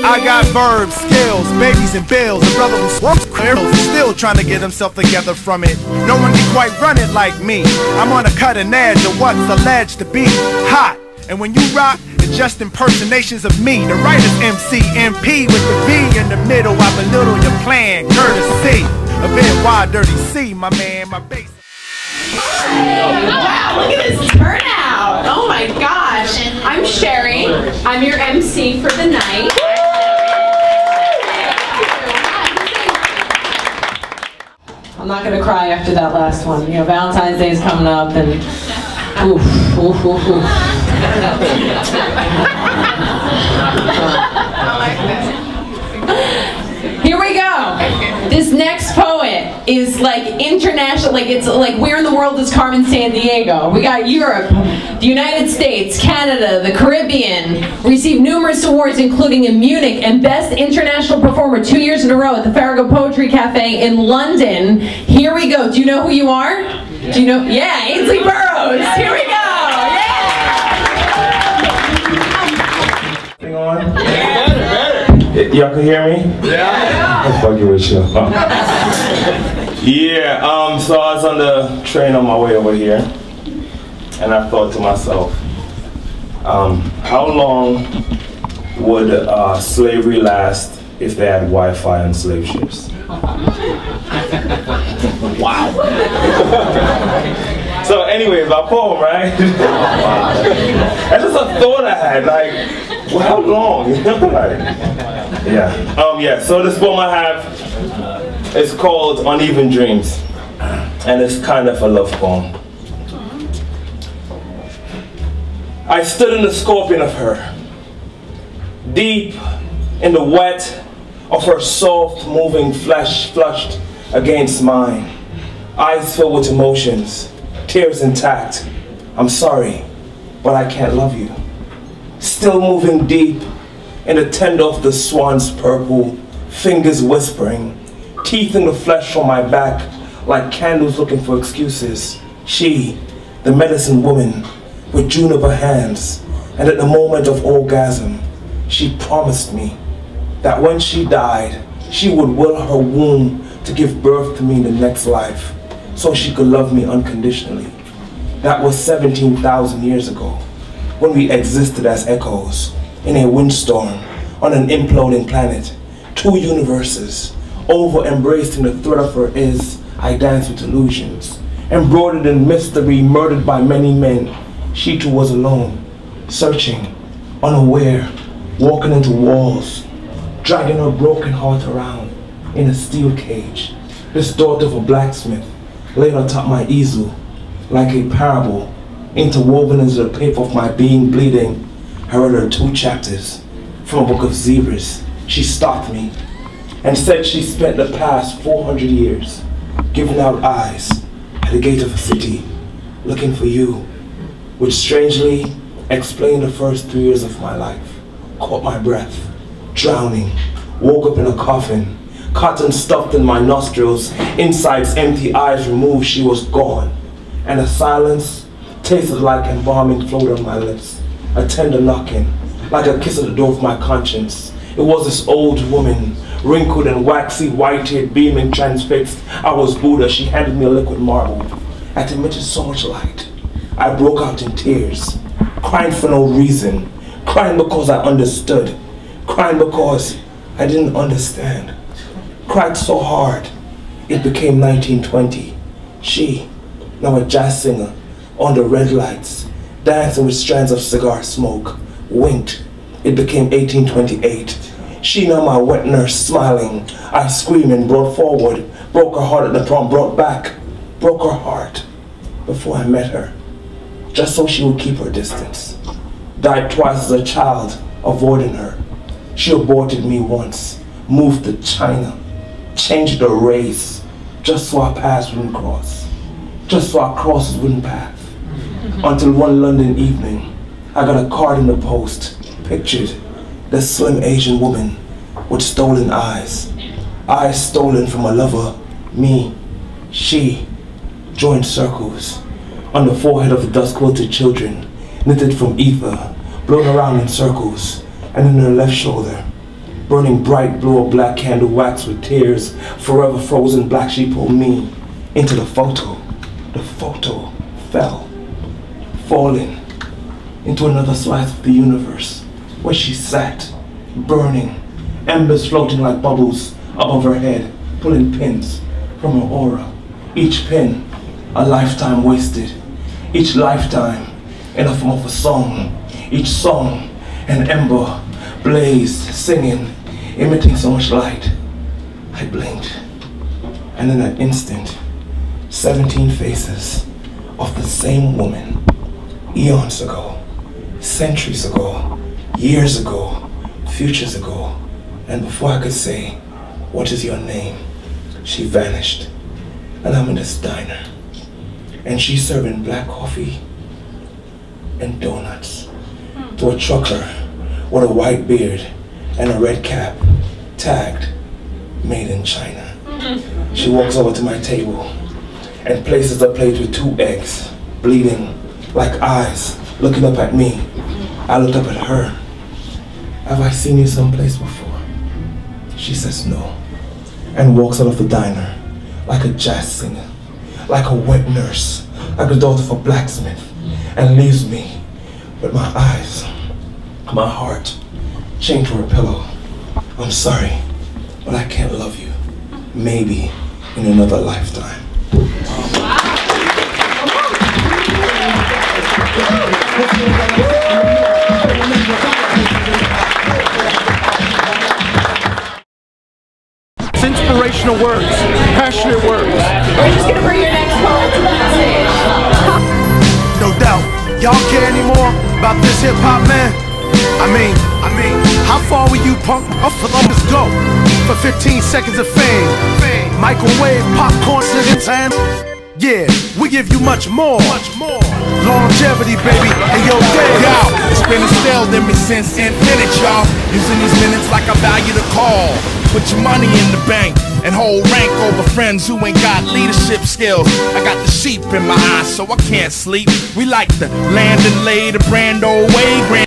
I got verbs, skills, babies and bills. A brother who smokes clears still trying to get himself together from it. No one can quite run it like me. I'm on a cutting edge of what's alleged to be hot. And when you rock, it's just impersonations of me. The writer's MC, MP with the V in the middle. I belittle your plan, courtesy a bit wide, dirty C, my man, my bass. Wow, look at this turnout. Oh my gosh. I'm Sherry. I'm your MC for the night. I'm not going to cry after that last one. You know, Valentine's Day is coming up and oof, oof, oof, oof. Here we go. This next poet is like international, like it's like where in the world is Carmen Sandiego? We got Europe, the United States, Canada, the Caribbean. Received numerous awards including in Munich and Best International Performer 2 years in a row at the Farrago Poetry Cafe in London. Here we go. Do you know who you are? Do you know? Yeah, Ainsley Burrows. Here we go. Yeah. On? Y'all can hear me? Yeah. I'm fucking with you. Yeah, so I was on the train on my way over here, and I thought to myself, how long would slavery last if they had Wi-Fi on slave ships? Wow. So anyways, my poem, right? That's just a thought I had, like, well, how long? Like, yeah, so this poem I have is called Uneven Dreams, and it's kind of a love poem. I stood in the scorpion of her, deep in the wet of her soft moving flesh flushed against mine, eyes filled with emotions, tears intact. I'm sorry, but I can't love you. Still moving deep in the tender of the swan's purple, fingers whispering, teeth in the flesh on my back like candles looking for excuses. She, the medicine woman, with juniper hands, and at the moment of orgasm, she promised me that when she died, she would will her womb to give birth to me in the next life, so she could love me unconditionally. That was 17,000 years ago, when we existed as echoes in a windstorm on an imploding planet. Two universes, over-embraced in the thread of her is, I dance with illusions. Embroidered in mystery, murdered by many men. She too was alone, searching, unaware, walking into walls, dragging her broken heart around in a steel cage. This daughter of a blacksmith laid on top my easel, like a parable, interwoven into the paper of my being bleeding. I read her 2 chapters from a book of zebras. She stopped me and said she spent the past 400 years giving out eyes at the gate of a city, looking for you, which strangely explained the first 3 years of my life. Caught my breath, drowning, woke up in a coffin, cotton stuffed in my nostrils, insides empty, eyes removed. She was gone, and the silence tasted like embalming flowed on my lips. A tender knocking, like a kiss at the door of my conscience. It was this old woman, wrinkled and waxy, white-haired, beaming, transfixed. I was Buddha. She handed me a liquid marble that emitted so much light. I broke out in tears, crying for no reason, crying because I understood, crying because I didn't understand. Cried so hard, it became 1920. She, now a jazz singer, under red lights, dancing with strands of cigar smoke, winked. It became 1828. She, now my wet nurse, smiling, I screaming, brought forward, broke her heart at the prom, brought back, broke her heart before I met her, just so she would keep her distance. Died twice as a child, avoiding her. She aborted me once, moved to China, changed her race, just so our paths wouldn't cross, just so our crosses wouldn't path. Until one London evening, I got a card in the post, pictured this slim Asian woman with stolen eyes. Eyes stolen from a lover, me, she, joined circles on the forehead of the dust-quilted children, knitted from ether, blown around in circles, and in her left shoulder, burning bright blue or black candle wax with tears, forever frozen black. She pulled me into the photo. The photo fell, falling into another slice of the universe, where she sat, burning, embers floating like bubbles above her head, pulling pins from her aura. Each pin, a lifetime wasted. Each lifetime, in the form of a song. Each song, an ember, blazed, singing, emitting so much light. I blinked, and in that instant, 17 faces of the same woman, eons ago, centuries ago, years ago, futures ago, and before I could say, "What is your name?" she vanished. And I'm in this diner, and she's serving black coffee and donuts to a trucker with a white beard and a red cap, tagged, "Made in China." She walks over to my table and places a plate with 2 eggs, bleeding, like eyes, looking up at me. I looked up at her. "Have I seen you someplace before?" She says no, and walks out of the diner like a jazz singer, like a wet nurse, like the daughter of a blacksmith, and leaves me with my eyes, my heart, chained to her pillow. "I'm sorry, but I can't love you. Maybe in another lifetime." It's inspirational words, passionate words. We're just gonna bring your next poet to the stage. No doubt. Y'all care anymore about this hip hop, man? I mean, how far will you punk let's go for 15 seconds of fame? Microwave popcorn and yeah, we give you much more. Longevity, baby. And yo, it's been instilled in me since infinite, y'all. Using these minutes like I value the call. Put your money in the bank and hold rank over friends who ain't got leadership skills. I got the sheep in my eyes, so I can't sleep. We like to land and lay the brand old way.